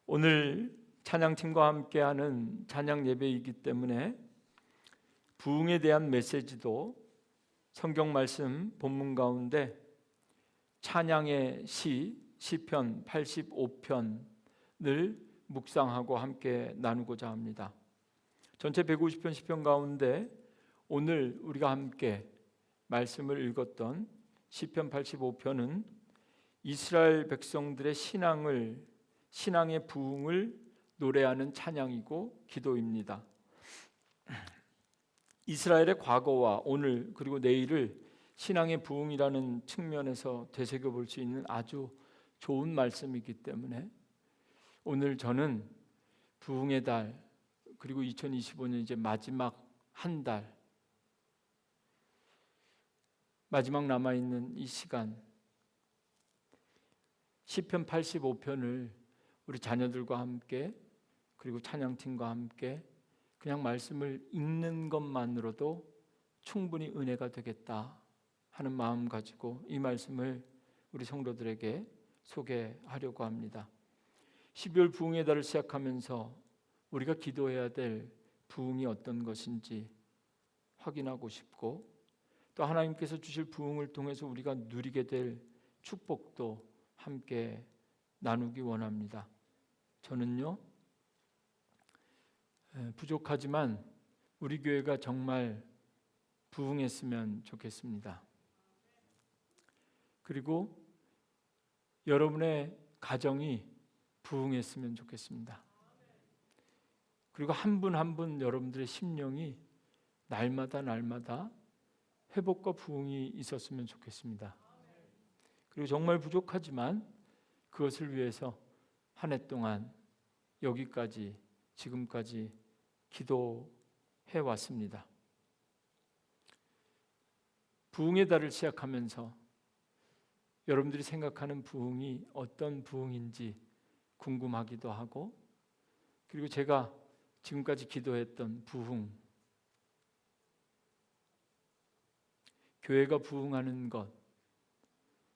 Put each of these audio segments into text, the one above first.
오늘 찬양팀과 함께하는 찬양 예배이기 때문에 부흥에 대한 메시지도 성경 말씀 본문 가운데 찬양의 시편 85편을 묵상하고 함께 나누고자 합니다. 전체 150편 시편 가운데 오늘 우리가 함께 말씀을 읽었던 시편 85편은 이스라엘 백성들의 신앙의 부흥을 노래하는 찬양이고 기도입니다. 이스라엘의 과거와 오늘 그리고 내일을 신앙의 부흥이라는 측면에서 되새겨볼 수 있는 아주 좋은 말씀이기 때문에 오늘 저는 부흥의 달 그리고 2025년 이제 마지막 한 달, 마지막 남아있는 이 시간 시편 85편을 우리 자녀들과 함께 그리고 찬양팀과 함께 그냥 말씀을 읽는 것만으로도 충분히 은혜가 되겠다 하는 마음 가지고 이 말씀을 우리 성도들에게 소개하려고 합니다. 12월 부흥의 달을 시작하면서 우리가 기도해야 될 부흥이 어떤 것인지 확인하고 싶고 또 하나님께서 주실 부흥을 통해서 우리가 누리게 될 축복도 함께 나누기 원합니다. 저는요 부족하지만 우리 교회가 정말 부흥했으면 좋겠습니다. 그리고 여러분의 가정이 부흥했으면 좋겠습니다. 그리고 한 분 한 분 여러분들의 심령이 날마다 회복과 부흥이 있었으면 좋겠습니다. 그리고 정말 부족하지만 그것을 위해서 한 해 동안 여기까지 지금까지 기도해 왔습니다. 부흥의 달을 시작하면서 여러분들이 생각하는 부흥이 어떤 부흥인지 궁금하기도 하고 그리고 제가 지금까지 기도했던 부흥, 교회가 부흥하는 것,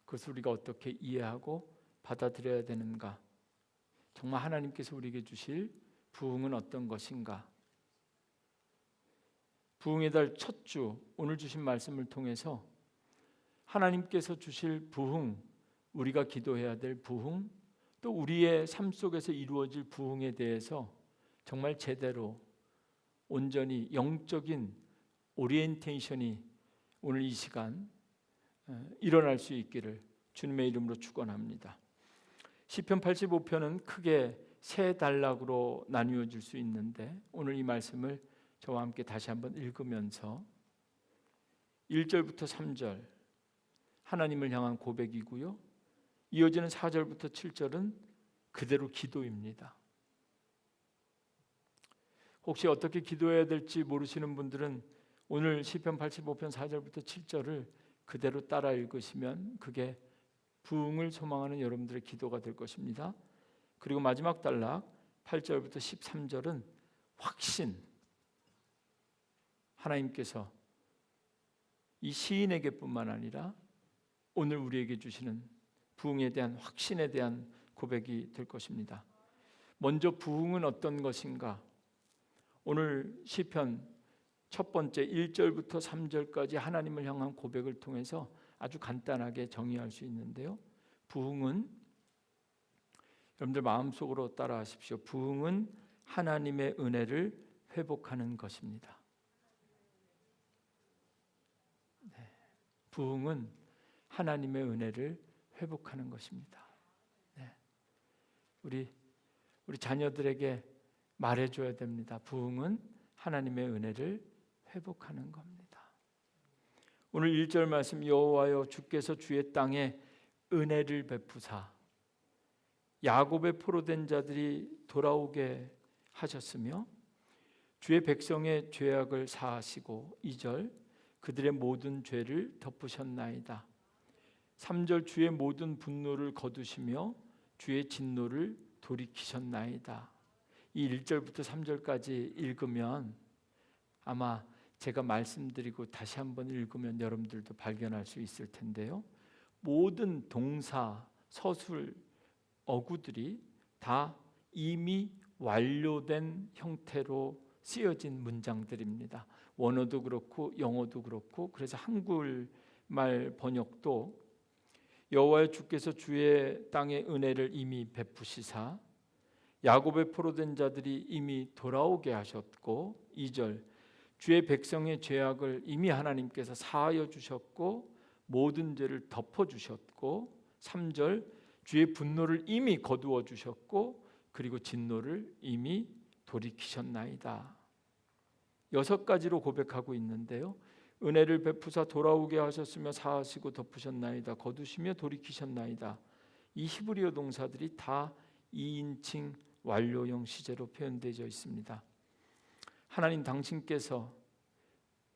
그것을 우리가 어떻게 이해하고 받아들여야 되는가, 정말 하나님께서 우리에게 주실 부흥은 어떤 것인가. 부흥의 달 첫 주 오늘 주신 말씀을 통해서 하나님께서 주실 부흥, 우리가 기도해야 될 부흥, 또 우리의 삶 속에서 이루어질 부흥에 대해서 정말 제대로 온전히 영적인 오리엔테이션이 오늘 이 시간 일어날 수 있기를 주님의 이름으로 축원합니다. 시편 85편은 크게 세 단락으로 나뉘어질 수 있는데 오늘 이 말씀을 저와 함께 다시 한번 읽으면서 1절부터 3절 하나님을 향한 고백이고요, 이어지는 4절부터 7절은 그대로 기도입니다. 혹시 어떻게 기도해야 될지 모르시는 분들은 오늘 시편 85편 4절부터 7절을 그대로 따라 읽으시면 그게 부흥을 소망하는 여러분들의 기도가 될 것입니다. 그리고 마지막 단락 8절부터 13절은 확신, 하나님께서 이 시인에게뿐만 아니라 오늘 우리에게 주시는 부흥에 대한 확신에 대한 고백이 될 것입니다. 먼저 부흥은 어떤 것인가? 오늘 시편 첫 번째 1절부터 3절까지 하나님을 향한 고백을 통해서 아주 간단하게 정의할 수 있는데요, 부흥은 여러분들 마음속으로 따라하십시오. 부흥은 하나님의 은혜를 회복하는 것입니다. 네. 부흥은 하나님의 은혜를 회복하는 것입니다. 네. 우리 자녀들에게 말해줘야 됩니다. 부흥은 하나님의 은혜를 회복하는 겁니다. 오늘 1절 말씀, 여호와여 주께서 주의 땅에 은혜를 베푸사 야곱의 포로된 자들이 돌아오게 하셨으며 주의 백성의 죄악을 사하시고 2절 그들의 모든 죄를 덮으셨나이다. 3절 주의 모든 분노를 거두시며 주의 진노를 돌이키셨나이다. 이 1절부터 3절까지 읽으면 아마 제가 말씀드리고 다시 한번 읽으면 여러분들도 발견할 수 있을 텐데요, 모든 동사, 서술, 어구들이 다 이미 완료된 형태로 쓰여진 문장들입니다. 원어도 그렇고 영어도 그렇고, 그래서 한국말 번역도 여호와의 주께서 주의 땅에 은혜를 이미 베푸시사 야곱의 포로된 자들이 이미 돌아오게 하셨고, 2절 주의 백성의 죄악을 이미 하나님께서 사하여 주셨고 모든 죄를 덮어 주셨고, 3절 주의 분노를 이미 거두어 주셨고 그리고 진노를 이미 돌이키셨나이다. 6가지로 고백하고 있는데요. 은혜를 베푸사 돌아오게 하셨으며 사하시고 덮으셨나이다. 거두시며 돌이키셨나이다. 이 히브리어 동사들이 다 2인칭 완료형 시제로 표현되어 있습니다. 하나님 당신께서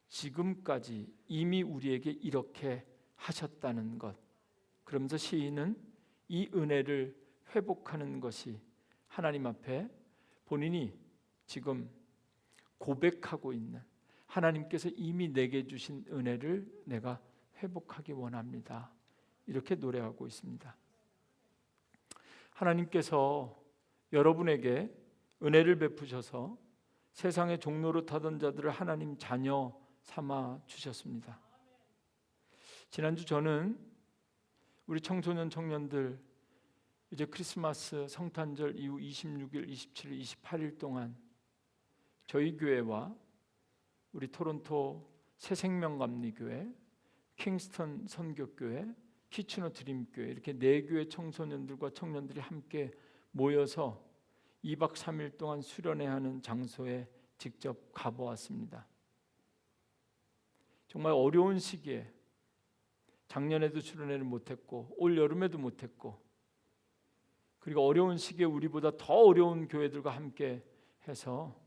지금까지 이미 우리에게 이렇게 하셨다는 것, 그러면서 시인은 이 은혜를 회복하는 것이 하나님 앞에 본인이 지금 고백하고 있는, 하나님께서 이미 내게 주신 은혜를 내가 회복하기 원합니다, 이렇게 노래하고 있습니다. 하나님께서 여러분에게 은혜를 베푸셔서 세상의 종로로 타던 자들을 하나님 자녀 삼아 주셨습니다. 지난주 저는 우리 청소년 청년들 이제 크리스마스 성탄절 이후 26일, 27일, 28일 동안 저희 교회와 우리 토론토 새생명감리교회, 킹스턴 선교교회, 키치너 드림교회, 이렇게 4교회 청소년들과 청년들이 함께 모여서 2박 3일 동안 수련회 하는 장소에 직접 가보았습니다. 정말 어려운 시기에, 작년에도 수련회를 못했고 올 여름에도 못했고, 그리고 어려운 시기에 우리보다 더 어려운 교회들과 함께 해서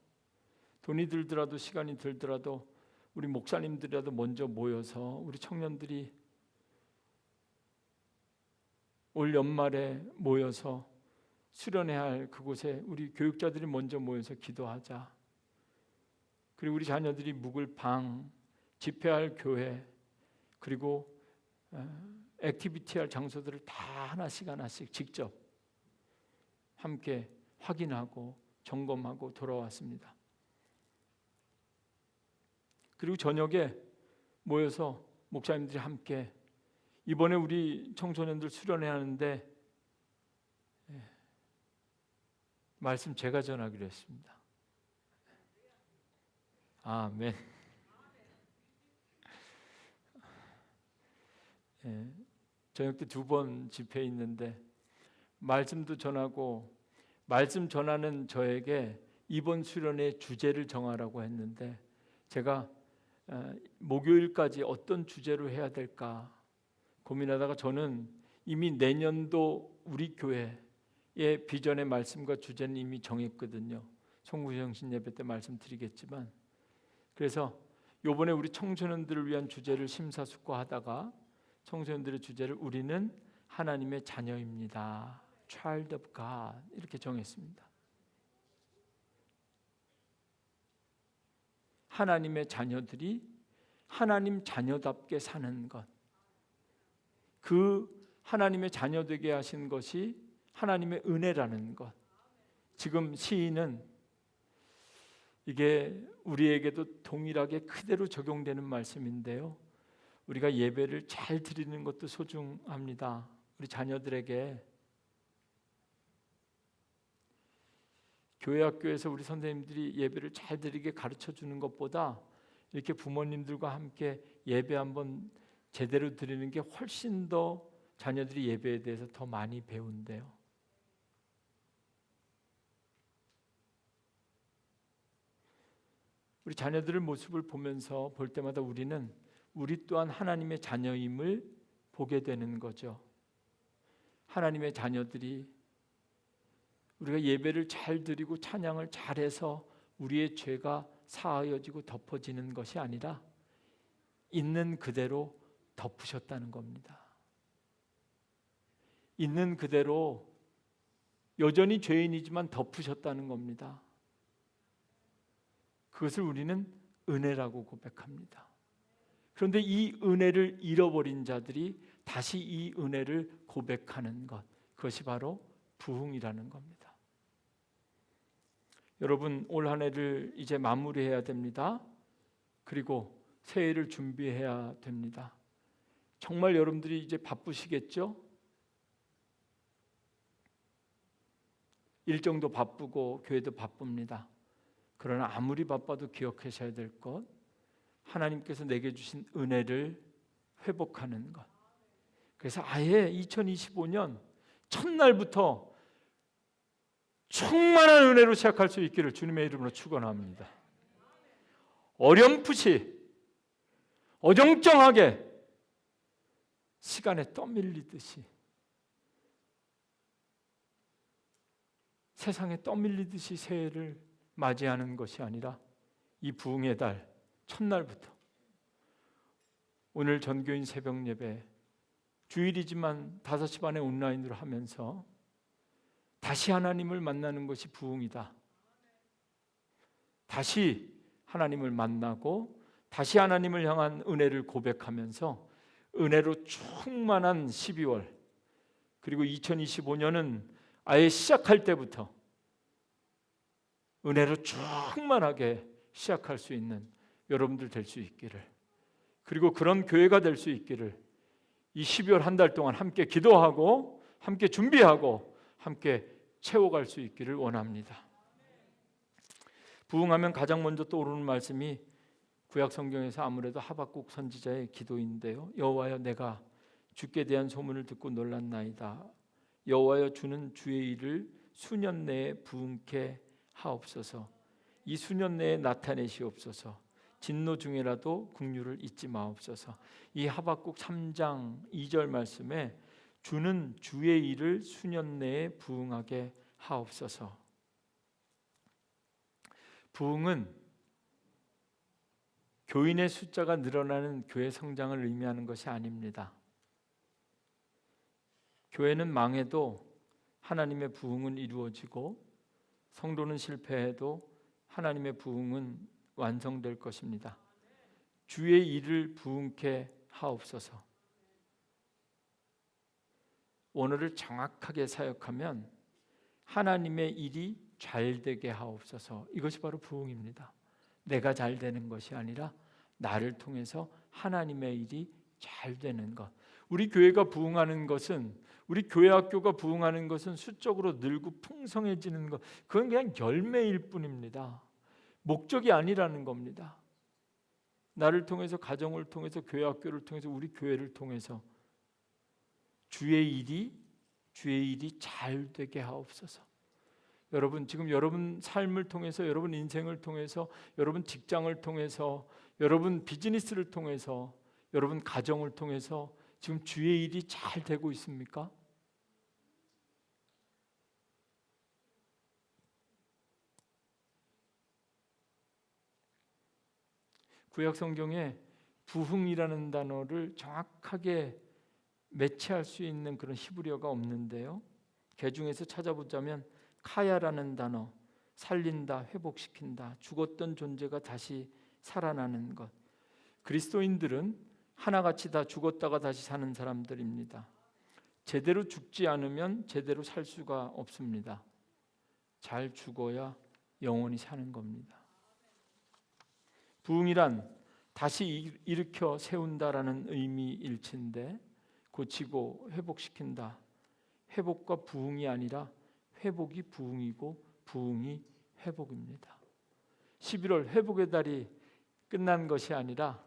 돈이 들더라도 시간이 들더라도 우리 목사님들이라도 먼저 모여서 우리 청년들이 올 연말에 모여서 수련해야 할 그곳에 우리 교육자들이 먼저 모여서 기도하자. 그리고 우리 자녀들이 묵을 방, 집회할 교회, 그리고 액티비티할 장소들을 다 하나씩 직접 함께 확인하고 점검하고 돌아왔습니다. 그리고 저녁에 모여서 목사님들이 함께 이번에 우리 청소년들 수련회 하는데 말씀 제가 전하기로 했습니다. 아멘. 저녁 때 2번 집회 있는데 말씀도 전하고, 말씀 전하는 저에게 이번 수련회 주제를 정하라고 했는데 제가 목요일까지 어떤 주제로 해야 될까 고민하다가 저는 이미 내년도 우리 교회의 비전의 말씀과 주제는 이미 정했거든요. 송구정신 예배 때 말씀드리겠지만, 그래서 이번에 우리 청소년들을 위한 주제를 심사숙고하다가 청소년들의 주제를 우리는 하나님의 자녀입니다, Child of God, 이렇게 정했습니다. 하나님의 자녀들이 하나님 자녀답게 사는 것, 그 하나님의 자녀 되게 하신 것이 하나님의 은혜라는 것. 지금 시인은 이게 우리에게도 동일하게 그대로 적용되는 말씀인데요, 우리가 예배를 잘 드리는 것도 소중합니다. 우리 자녀들에게 교회 학교에서 우리 선생님들이 예배를 잘 드리게 가르쳐 주는 것보다 이렇게 부모님들과 함께 예배 한번 제대로 드리는 게 훨씬 더 자녀들이 예배에 대해서 더 많이 배운대요. 우리 자녀들의 모습을 보면서 볼 때마다 우리는 우리 또한 하나님의 자녀임을 보게 되는 거죠. 하나님의 자녀들이 우리가 예배를 잘 드리고 찬양을 잘해서 우리의 죄가 사하여지고 덮어지는 것이 아니라 있는 그대로 덮으셨다는 겁니다. 있는 그대로 여전히 죄인이지만 덮으셨다는 겁니다. 그것을 우리는 은혜라고 고백합니다. 그런데 이 은혜를 잃어버린 자들이 다시 이 은혜를 고백하는 것, 그것이 바로 부흥이라는 겁니다. 여러분 올 한 해를 이제 마무리해야 됩니다. 그리고 새해를 준비해야 됩니다. 정말 여러분들이 이제 바쁘시겠죠? 일정도 바쁘고 교회도 바쁩니다. 그러나 아무리 바빠도 기억하셔야 될 것, 하나님께서 내게 주신 은혜를 회복하는 것. 그래서 아예 2025년 첫날부터 충만한 은혜로 시작할 수 있기를 주님의 이름으로 축원합니다. 어렴풋이 어정쩡하게 시간에 떠밀리듯이, 세상에 떠밀리듯이 새해를 맞이하는 것이 아니라 이 부흥의 달 첫날부터 오늘 전교인 새벽 예배 주일이지만 5시 반에 온라인으로 하면서 다시 하나님을 만나는 것이 부흥이다. 다시 하나님을 만나고 다시 하나님을 향한 은혜를 고백하면서 은혜로 충만한 12월, 그리고 2025년은 아예 시작할 때부터 은혜로 충만하게 시작할 수 있는 여러분들 될 수 있기를, 그리고 그런 교회가 될 수 있기를 이 12월 한 달 동안 함께 기도하고 함께 준비하고 함께 채워갈 수 있기를 원합니다. 부흥하면 가장 먼저 떠오르는 말씀이 구약 성경에서 아무래도 하박국 선지자의 기도인데요. 여호와여, 내가 주께 대한 소문을 듣고 놀랐나이다. 여호와여, 주는 주의 일을 수년 내에 부흥케 하옵소서. 이 수년 내에 나타내시옵소서. 진노 중에라도 긍휼을 잊지 마옵소서. 이 하박국 3장 2절 말씀에 주는 주의 일을 수년 내에 부흥하게 하옵소서. 부흥은 교인의 숫자가 늘어나는 교회 성장을 의미하는 것이 아닙니다. 교회는 망해도 하나님의 부흥은 이루어지고 성도는 실패해도 하나님의 부흥은 완성될 것입니다. 주의 일을 부흥케 하옵소서. 원어를 정확하게 사역하면 하나님의 일이 잘 되게 하옵소서. 이것이 바로 부흥입니다. 내가 잘 되는 것이 아니라 나를 통해서 하나님의 일이 잘 되는 것. 우리 교회가 부흥하는 것은, 우리 교회 학교가 부흥하는 것은 수적으로 늘고 풍성해지는 것, 그건 그냥 열매일 뿐입니다. 목적이 아니라는 겁니다. 나를 통해서, 가정을 통해서, 교회 학교를 통해서, 우리 교회를 통해서 주의 일이 잘 되게 하옵소서. 여러분, 지금 여러분 삶을 통해서, 여러분 인생을 통해서, 여러분 직장을 통해서, 여러분 비즈니스를 통해서, 여러분 가정을 통해서 지금 주의 일이 잘 되고 있습니까? 구약 성경에 부흥이라는 단어를 정확하게 매치할 수 있는 그런 히브리어가 없는데요. 개중에서 찾아보자면 카야라는 단어, 살린다, 회복시킨다, 죽었던 존재가 다시 살아나는 것. 그리스도인들은 하나같이 다 죽었다가 다시 사는 사람들입니다. 제대로 죽지 않으면 제대로 살 수가 없습니다. 잘 죽어야 영원히 사는 겁니다. 부흥이란 다시 일으켜 세운다라는 의미일치인데, 고치고 회복시킨다. 회복과 부흥이 아니라 회복이 부흥이고 부흥이 회복입니다. 11월 회복의 달이 끝난 것이 아니라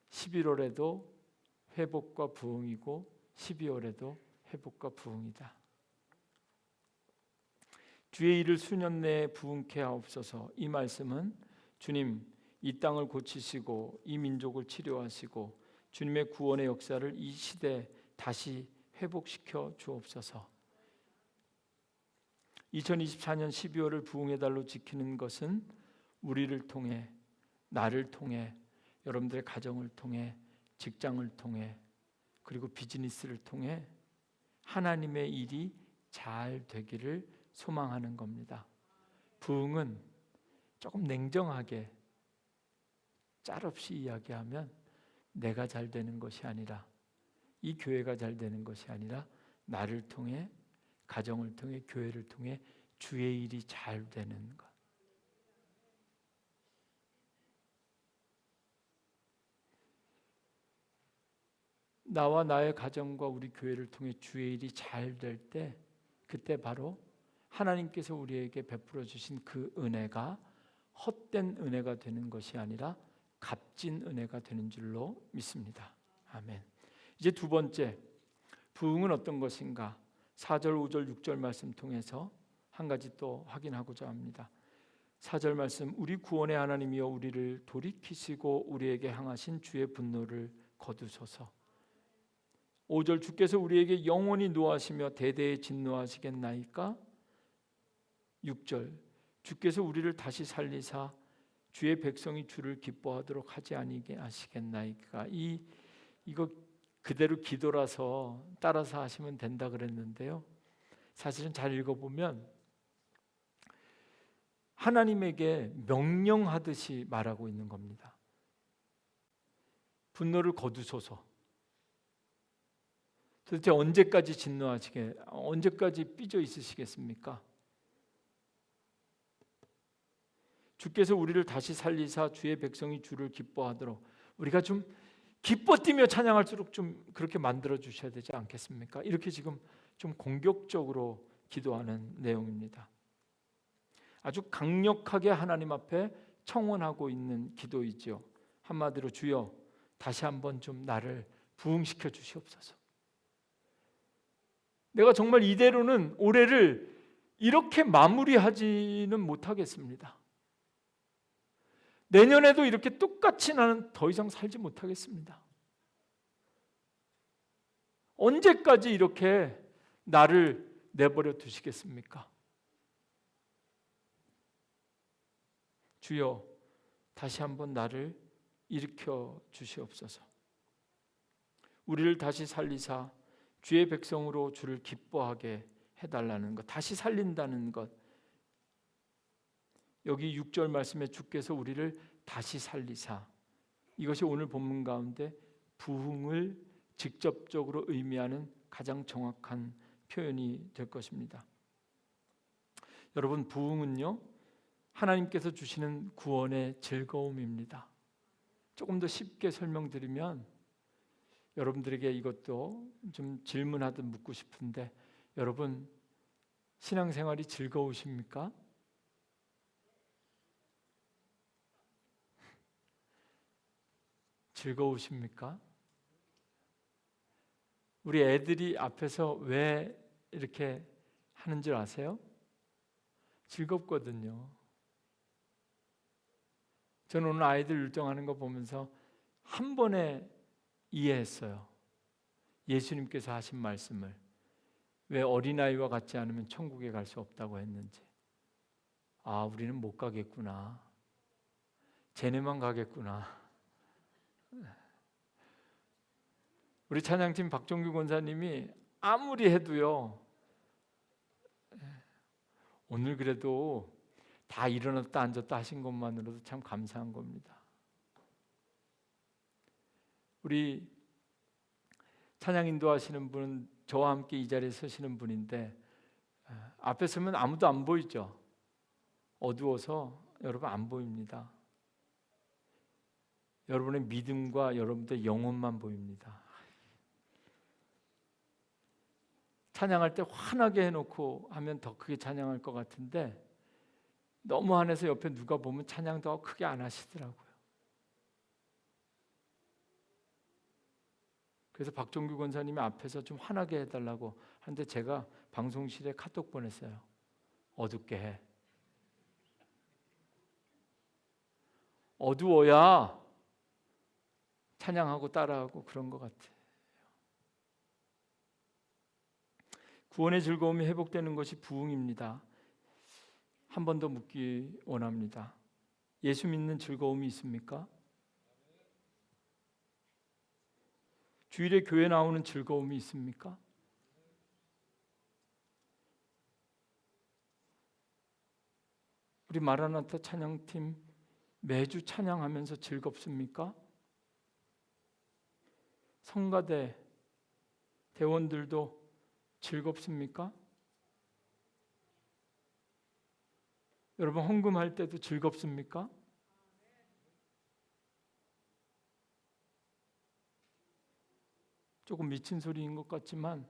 11월에도 회복과 부흥이고 12월에도 회복과 부흥이다. 주의 일을 수년 내에 부흥케 하옵소서. 이 말씀은 주님 이 땅을 고치시고 이 민족을 치료하시고 주님의 구원의 역사를 이 시대에 다시 회복시켜 주옵소서. 2024년 12월을 부흥의 달로 지키는 것은 우리를 통해, 나를 통해, 여러분들의 가정을 통해, 직장을 통해, 그리고 비즈니스를 통해 하나님의 일이 잘 되기를 소망하는 겁니다. 부흥은 조금 냉정하게 짤없이 이야기하면 내가 잘 되는 것이 아니라, 이 교회가 잘 되는 것이 아니라 나를 통해, 가정을 통해, 교회를 통해 주의 일이 잘 되는 것. 나와 나의 가정과 우리 교회를 통해 주의 일이 잘 될 때, 그때 바로 하나님께서 우리에게 베풀어 주신 그 은혜가 헛된 은혜가 되는 것이 아니라 값진 은혜가 되는 줄로 믿습니다. 아멘. 이제 두 번째, 부흥은 어떤 것인가? 4절, 5절, 6절 말씀 통해서 한 가지 또 확인하고자 합니다. 4절 말씀, 우리 구원의 하나님이여 우리를 돌이키시고 우리에게 향하신 주의 분노를 거두소서. 5절, 주께서 우리에게 영원히 노하시며 대대에 진노하시겠나이까? 6절, 주께서 우리를 다시 살리사 주의 백성이 주를 기뻐하도록 하지 아니게 하시겠나이까? 이거 그대로 기도라서 따라서 하시면 된다 그랬는데요. 사실은 잘 읽어보면 하나님에게 명령하듯이 말하고 있는 겁니다. 분노를 거두소서. 도대체 언제까지 진노하시게, 언제까지 삐져 있으시겠습니까? 주께서 우리를 다시 살리사 주의 백성이 주를 기뻐하도록, 우리가 좀 기뻐 뛰며 찬양할수록 좀 그렇게 만들어 주셔야 되지 않겠습니까? 이렇게 지금 좀 공격적으로 기도하는 내용입니다. 아주 강력하게 하나님 앞에 청원하고 있는 기도이죠. 한마디로 주여 다시 한번 좀 나를 부흥시켜 주시옵소서. 내가 정말 이대로는 올해를 이렇게 마무리하지는 못하겠습니다. 내년에도 이렇게 똑같이 나는 더 이상 살지 못하겠습니다. 언제까지 이렇게 나를 내버려 두시겠습니까? 주여 다시 한번 나를 일으켜 주시옵소서. 우리를 다시 살리사 주의 백성으로 주를 기뻐하게 해달라는 것, 다시 살린다는 것. 여기 6절 말씀에 주께서 우리를 다시 살리사, 이것이 오늘 본문 가운데 부흥을 직접적으로 의미하는 가장 정확한 표현이 될 것입니다. 여러분, 부흥은요 하나님께서 주시는 구원의 즐거움입니다. 조금 더 쉽게 설명드리면, 여러분들에게 이것도 좀 질문하듯 묻고 싶은데, 여러분 신앙생활이 즐거우십니까? 즐거우십니까? 우리 애들이 앞에서 왜 이렇게 하는 줄 아세요? 즐겁거든요. 저는 오늘 아이들 율동하는 거 보면서 한 번에 이해했어요. 예수님께서 하신 말씀을, 왜 어린아이와 같지 않으면 천국에 갈 수 없다고 했는지. 아, 우리는 못 가겠구나. 쟤네만 가겠구나. 우리 찬양팀 박종규 권사님이 아무리 해도요, 오늘 그래도 다 일어났다 앉았다 하신 것만으로도 참 감사한 겁니다. 우리 찬양 인도하시는 분은 저와 함께 이 자리에 서시는 분인데, 앞에 서면 아무도 안 보이죠? 어두워서 여러분 안 보입니다. 여러분의 믿음과 여러분의 영혼만 보입니다. 찬양할 때 환하게 해놓고 하면 더 크게 찬양할 것 같은데, 너무 환해서 옆에 누가 보면 찬양도 크게 안 하시더라고요. 그래서 박종규 권사님이 앞에서 좀 환하게 해달라고 하는데, 제가 방송실에 카톡 보냈어요. 어둡게 해. 어두워야 찬양하고 따라하고 그런 것 같아요. 구원의 즐거움이 회복되는 것이 부흥입니다. 한 번 더 묻기 원합니다. 예수 믿는 즐거움이 있습니까? 주일에 교회 나오는 즐거움이 있습니까? 우리 마라나타 찬양팀 매주 찬양하면서 즐겁습니까? 성가대 대원들도 즐겁습니까? 여러분 헌금할 때도 즐겁습니까? 조금 미친 소리인 것 같지만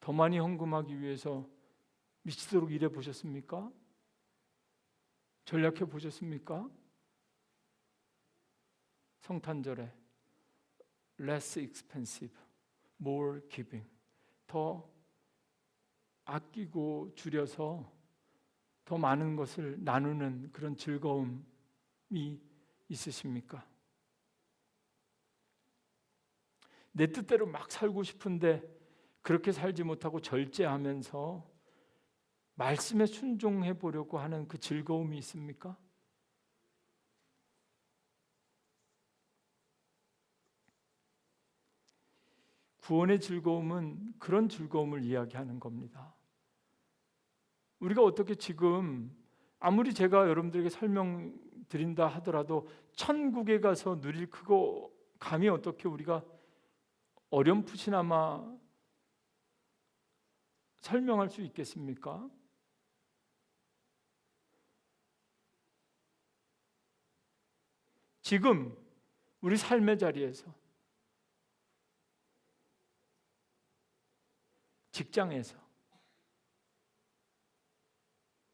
더 많이 헌금하기 위해서 미치도록 일해 보셨습니까? 전략해 보셨습니까? 성탄절에 less expensive, more giving. 더 아끼고 줄여서 더 많은 것을 나누는 그런 즐거움이 있으십니까? 내 뜻대로 막 살고 싶은데 그렇게 살지 못하고 절제하면서 말씀에 순종해 보려고 하는 그 즐거움이 있습니까? 구원의 즐거움은 그런 즐거움을 이야기하는 겁니다. 우리가 어떻게 지금 아무리 제가 여러분들에게 설명드린다 하더라도 천국에 가서 누릴 그거 감히 어떻게 우리가 어렴풋이나마 설명할 수 있겠습니까? 지금 우리 삶의 자리에서, 직장에서,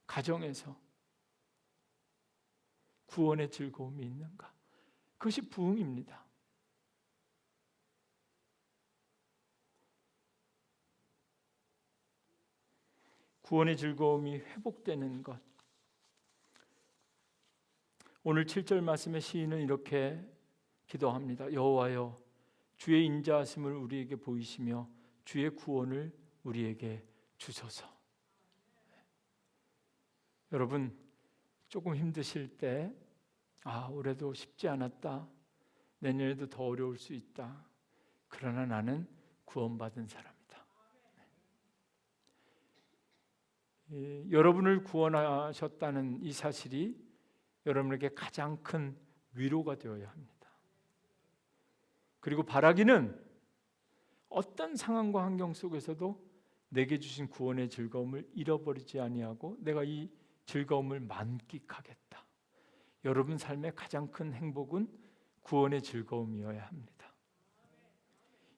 가정에서 구원의 즐거움이 있는가? 그것이 부흥입니다. 구원의 즐거움이 회복되는 것. 오늘 7절 말씀의 시인은 이렇게 기도합니다. 여호와여, 주의 인자하심을 우리에게 보이시며 주의 구원을 우리에게 주소서. 여러분 조금 힘드실 때 올해도 쉽지 않았다. 내년에도 더 어려울 수 있다. 그러나 나는 구원받은 사람이다. 여러분을 구원하셨다는 이 사실이 여러분에게 가장 큰 위로가 되어야 합니다. 그리고 바라기는 어떤 상황과 환경 속에서도 내게 주신 구원의 즐거움을 잃어버리지 아니하고 내가 이 즐거움을 만끽하겠다. 여러분 삶의 가장 큰 행복은 구원의 즐거움이어야 합니다.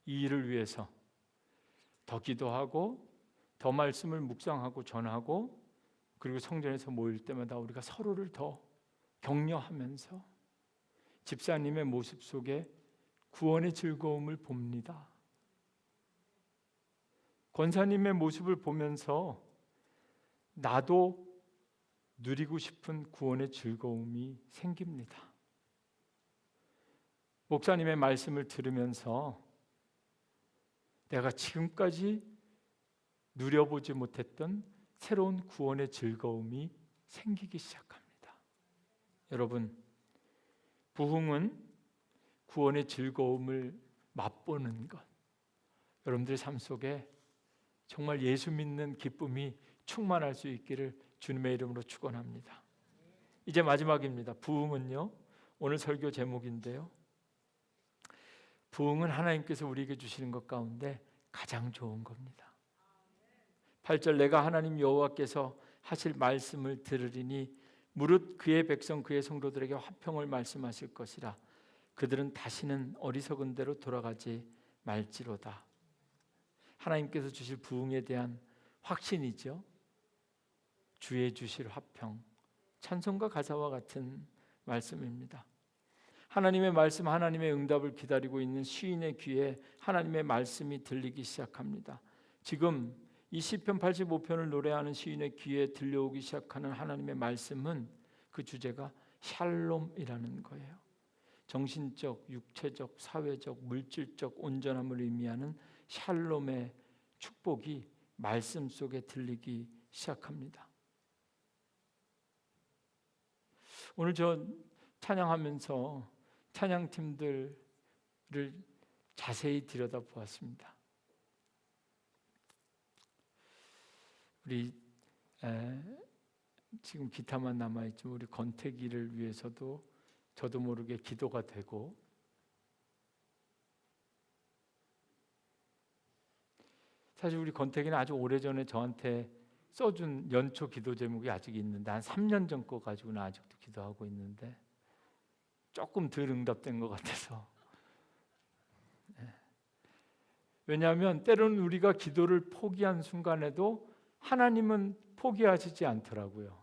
이 일을 위해서 더 기도하고 더 말씀을 묵상하고 전하고 그리고 성전에서 모일 때마다 우리가 서로를 더 격려하면서 집사님의 모습 속에 구원의 즐거움을 봅니다. 권사님의 모습을 보면서 나도 누리고 싶은 구원의 즐거움이 생깁니다. 목사님의 말씀을 들으면서 내가 지금까지 누려보지 못했던 새로운 구원의 즐거움이 생기기 시작합니다. 여러분, 부흥은 구원의 즐거움을 맛보는 것. 여러분들의 삶 속에 정말 예수 믿는 기쁨이 충만할 수 있기를 주님의 이름으로 축원합니다. 이제 마지막입니다. 부흥은요, 오늘 설교 제목인데요. 부흥은 하나님께서 우리에게 주시는 것 가운데 가장 좋은 겁니다. 8절 내가 하나님 여호와께서 하실 말씀을 들으리니 무릇 그의 백성 그의 성도들에게 화평을 말씀하실 것이라. 그들은 다시는 어리석은 대로 돌아가지 말지로다. 하나님께서 주실 부흥에 대한 확신이죠. 주의 주실 화평, 찬송가 가사와 같은 말씀입니다. 하나님의 말씀, 하나님의 응답을 기다리고 있는 시인의 귀에 하나님의 말씀이 들리기 시작합니다. 지금 이 시편 85편을 노래하는 시인의 귀에 들려오기 시작하는 하나님의 말씀은 그 주제가 샬롬이라는 거예요. 정신적, 육체적, 사회적, 물질적 온전함을 의미하는 샬롬의 축복이 말씀 속에 들리기 시작합니다. 오늘 저 찬양하면서 찬양팀들을 자세히 들여다보았습니다. 우리 지금 기타만 남아있지만 우리 권태기를 위해서도 저도 모르게 기도가 되고, 사실 우리 권태기는 아주 오래전에 저한테 써준 연초 기도 제목이 아직 있는데 한 3년 전 거 가지고는 아직도 기도하고 있는데 조금 덜 응답된 것 같아서. 왜냐하면 때로는 우리가 기도를 포기한 순간에도 하나님은 포기하시지 않더라고요.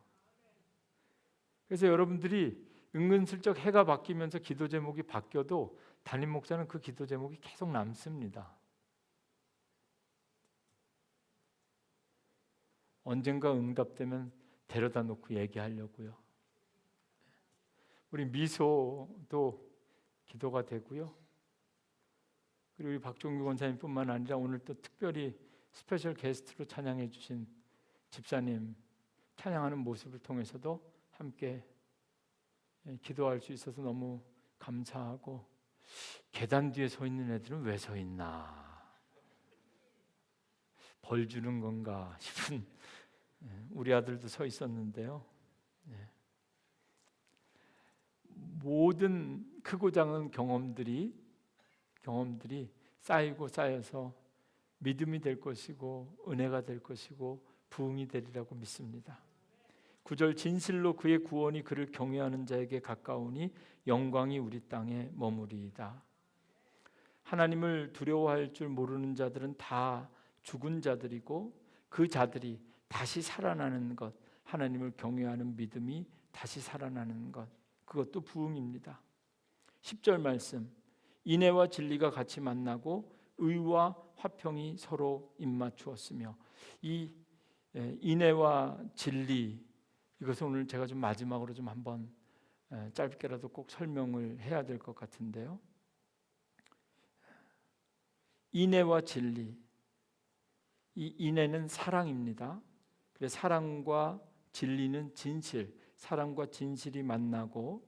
그래서 여러분들이 은근슬쩍 해가 바뀌면서 기도 제목이 바뀌어도 담임 목사는 그 기도 제목이 계속 남습니다. 언젠가 응답되면 데려다 놓고 얘기하려고요. 우리 미소도 기도가 되고요. 그리고 우리 박종규 권사님뿐만 아니라 오늘 또 특별히 스페셜 게스트로 찬양해 주신 집사님 찬양하는 모습을 통해서도 함께 기도할 수 있어서 너무 감사하고, 계단 뒤에 서 있는 애들은 왜 서 있나, 벌 주는 건가 싶은 우리 아들도 서 있었는데요. 모든 크고 작은 경험들이 쌓이고 쌓여서 믿음이 될 것이고 은혜가 될 것이고 부흥이 되리라고 믿습니다. 9절 진실로 그의 구원이 그를 경외하는 자에게 가까우니 영광이 우리 땅에 머무리이다. 하나님을 두려워할 줄 모르는 자들은 다 죽은 자들이고 그 자들이 다시 살아나는 것, 하나님을 경외하는 믿음이 다시 살아나는 것, 그것도 부흥입니다. 10절 말씀, 인애와 진리가 같이 만나고 의와 화평이 서로 입맞추었으며, 이 인애와 진리, 이것은 오늘 제가 좀 마지막으로 좀 한번 짧게라도 꼭 설명을 해야 될 것 같은데요. 인애와 진리, 이 인애는 사랑입니다. 그래서 사랑과 진리는 진실, 사랑과 진실이 만나고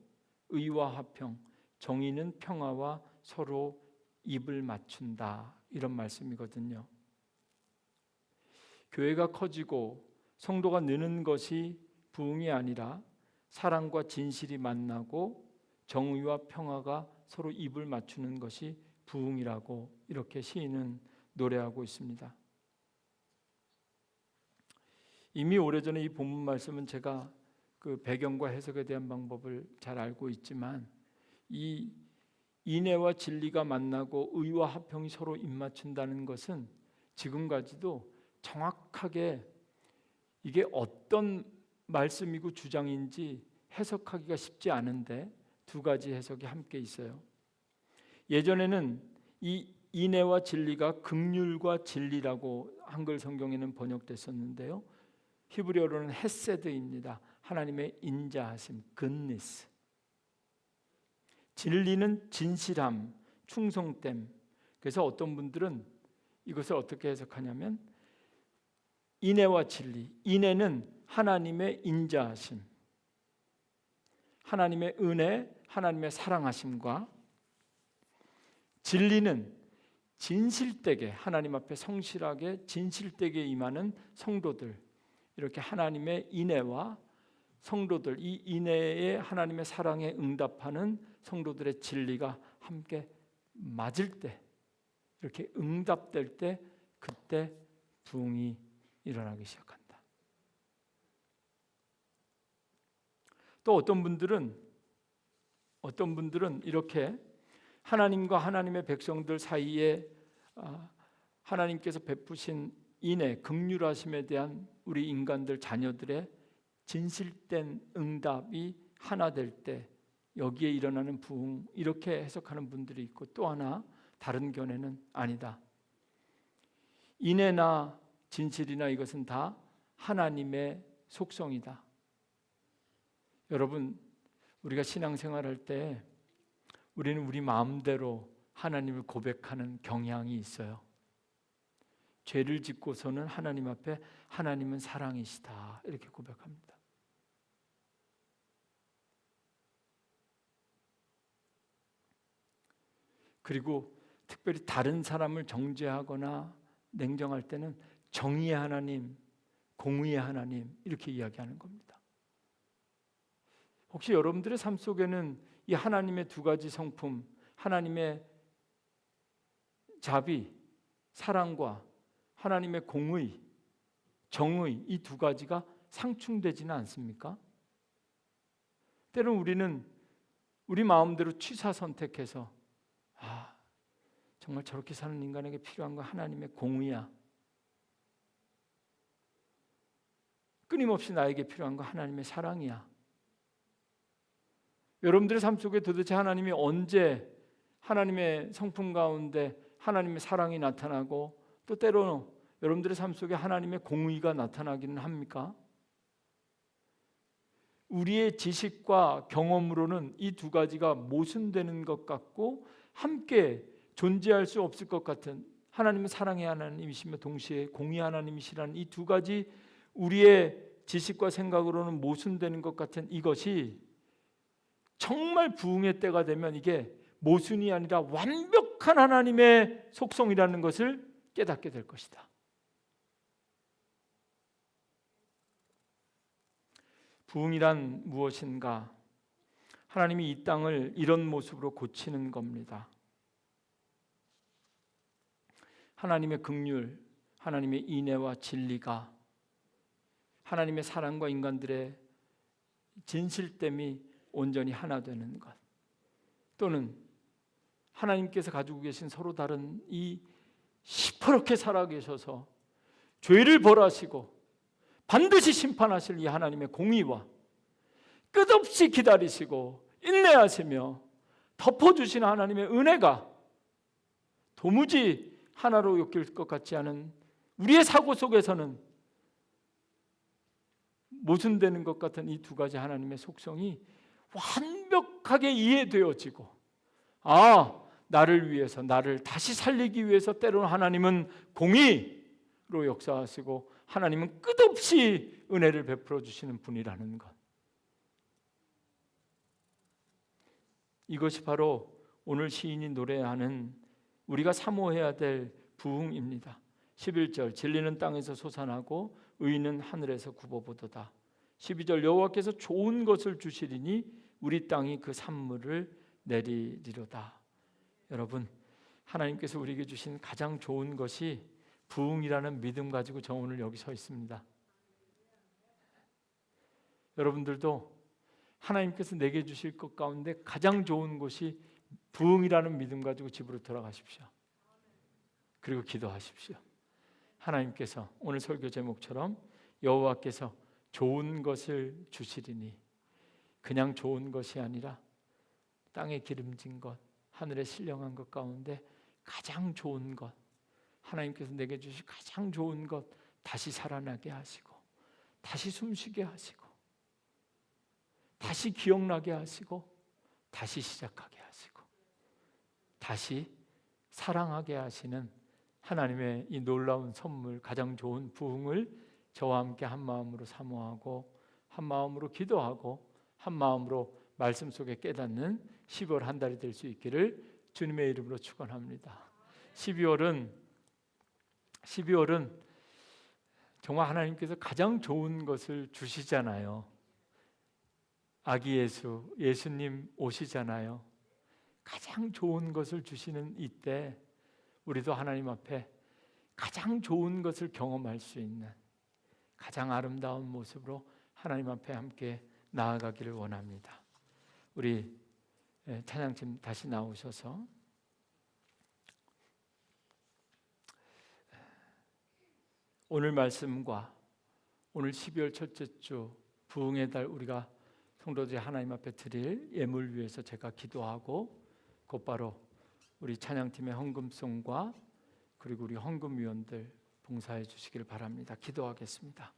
의와 화평, 정의는 평화와 서로 입을 맞춘다, 이런 말씀이거든요. 교회가 커지고 성도가 느는 것이 부흥이 아니라 사랑과 진실이 만나고 정의와 평화가 서로 입을 맞추는 것이 부흥이라고 이렇게 시인은 노래하고 있습니다. 이미 오래전에 이 본문 말씀은 제가 그 배경과 해석에 대한 방법을 잘 알고 있지만, 이 인애와 진리가 만나고 의와 화평이 서로 입맞춘다는 것은 지금까지도 정확하게 이게 어떤 말씀이고 주장인지 해석하기가 쉽지 않은데 두 가지 해석이 함께 있어요. 예전에는 이 인애와 진리가 긍휼과 진리라고 한글 성경에는 번역됐었는데요, 히브리어로는 헤세드입니다. 하나님의 인자하심, goodness. 진리는 진실함, 충성됨. 그래서 어떤 분들은 이것을 어떻게 해석하냐면, 인애와 진리, 인애는 하나님의 인자하심, 하나님의 은혜, 하나님의 사랑하심과, 진리는 진실되게 하나님 앞에 성실하게 진실되게 임하는 성도들, 이렇게 하나님의 인애와 성도들, 이 인애에 하나님의 사랑에 응답하는 성도들의 진리가 함께 맞을 때, 이렇게 응답될 때, 그때 부흥이 일어나기 시작한다. 또 어떤 분들은 이렇게 하나님과 하나님의 백성들 사이에 하나님께서 베푸신 인애, 긍휼하심에 대한 우리 인간들 자녀들의 진실된 응답이 하나 될 때 여기에 일어나는 부흥, 이렇게 해석하는 분들이 있고, 또 하나 다른 견해는 아니다, 인애나 진실이나 이것은 다 하나님의 속성이다. 여러분, 우리가 신앙생활할 때 우리는 우리 마음대로 하나님을 고백하는 경향이 있어요. 죄를 짓고서는 하나님 앞에 하나님은 사랑이시다, 이렇게 고백합니다. 그리고 특별히 다른 사람을 정죄하거나 냉정할 때는 정의의 하나님, 공의의 하나님, 이렇게 이야기하는 겁니다. 혹시 여러분들의 삶 속에는 이 하나님의 두 가지 성품, 하나님의 자비, 사랑과 하나님의 공의, 정의 이 두 가지가 상충되지는 않습니까? 때론 우리는 우리 마음대로 취사 선택해서 정말 저렇게 사는 인간에게 필요한 건 하나님의 공의야. 끊임없이 나에게 필요한 건 하나님의 사랑이야. 여러분들의 삶 속에 도대체 하나님이 언제 하나님의 성품 가운데 하나님의 사랑이 나타나고 또 때로는 여러분들의 삶 속에 하나님의 공의가 나타나기는 합니까? 우리의 지식과 경험으로는 이 두 가지가 모순되는 것 같고 함께 존재할 수 없을 것 같은 하나님은 사랑의 하나님이시며 동시에 공의 하나님이시라는 이 두 가지 우리의 지식과 생각으로는 모순되는 것 같은 이것이 정말 부흥의 때가 되면 이게 모순이 아니라 완벽한 하나님의 속성이라는 것을 깨닫게 될 것이다. 부흥이란 무엇인가? 하나님이 이 땅을 이런 모습으로 고치는 겁니다. 하나님의 긍휼, 하나님의 인애와 진리가 하나님의 사랑과 인간들의 진실됨이 온전히 하나 되는 것, 또는 하나님께서 가지고 계신 서로 다른 이 시퍼렇게 살아계셔서 죄를 벌하시고 반드시 심판하실 이 하나님의 공의와 끝없이 기다리시고 인내하시며 덮어주시는 하나님의 은혜가 도무지 하나로 엮일 것 같지 않은 우리의 사고 속에서는 모순되는 것 같은 이 두 가지 하나님의 속성이 완벽하게 이해되어지고 나를 위해서 나를 다시 살리기 위해서 때로는 하나님은 공의로 역사하시고 하나님은 끝없이 은혜를 베풀어 주시는 분이라는 것, 이것이 바로 오늘 시인이 노래하는 우리가 사모해야 될 부흥입니다. 11절 진리는 땅에서 솟아나고 의는 하늘에서 굽어보도다. 12절 여호와께서 좋은 것을 주시리니 우리 땅이 그 산물을 내리리로다. 여러분, 하나님께서 우리에게 주신 가장 좋은 것이 부흥이라는 믿음 가지고 저 오늘 여기 서 있습니다. 여러분들도 하나님께서 내게 주실 것 가운데 가장 좋은 것이 부흥이라는 믿음 가지고 집으로 돌아가십시오. 그리고 기도하십시오. 하나님께서 오늘 설교 제목처럼 여호와께서 좋은 것을 주시리니, 그냥 좋은 것이 아니라 땅에 기름진 것, 하늘에 신령한 것 가운데 가장 좋은 것, 하나님께서 내게 주실 가장 좋은 것 다시 살아나게 하시고, 다시 숨쉬게 하시고, 다시 기억나게 하시고, 다시 시작하게 하시고, 다시 사랑하게 하시는 하나님의 이 놀라운 선물, 가장 좋은 부흥을 저와 함께 한 마음으로 사모하고 한 마음으로 기도하고 한 마음으로 말씀 속에 깨닫는 12월 한 달이 될 수 있기를 주님의 이름으로 축원합니다. 12월은 정말 하나님께서 가장 좋은 것을 주시잖아요. 아기 예수님 오시잖아요. 가장 좋은 것을 주시는 이때 우리도 하나님 앞에 가장 좋은 것을 경험할 수 있는 가장 아름다운 모습으로 하나님 앞에 함께 나아가기를 원합니다. 우리 찬양팀 다시 나오셔서 오늘 말씀과 오늘 12월 첫째 주 부흥의 달 우리가 성도들이 하나님 앞에 드릴 예물 위해서 제가 기도하고 곧바로 우리 찬양팀의 헌금송과 그리고 우리 헌금위원들 봉사해 주시기를 바랍니다. 기도하겠습니다.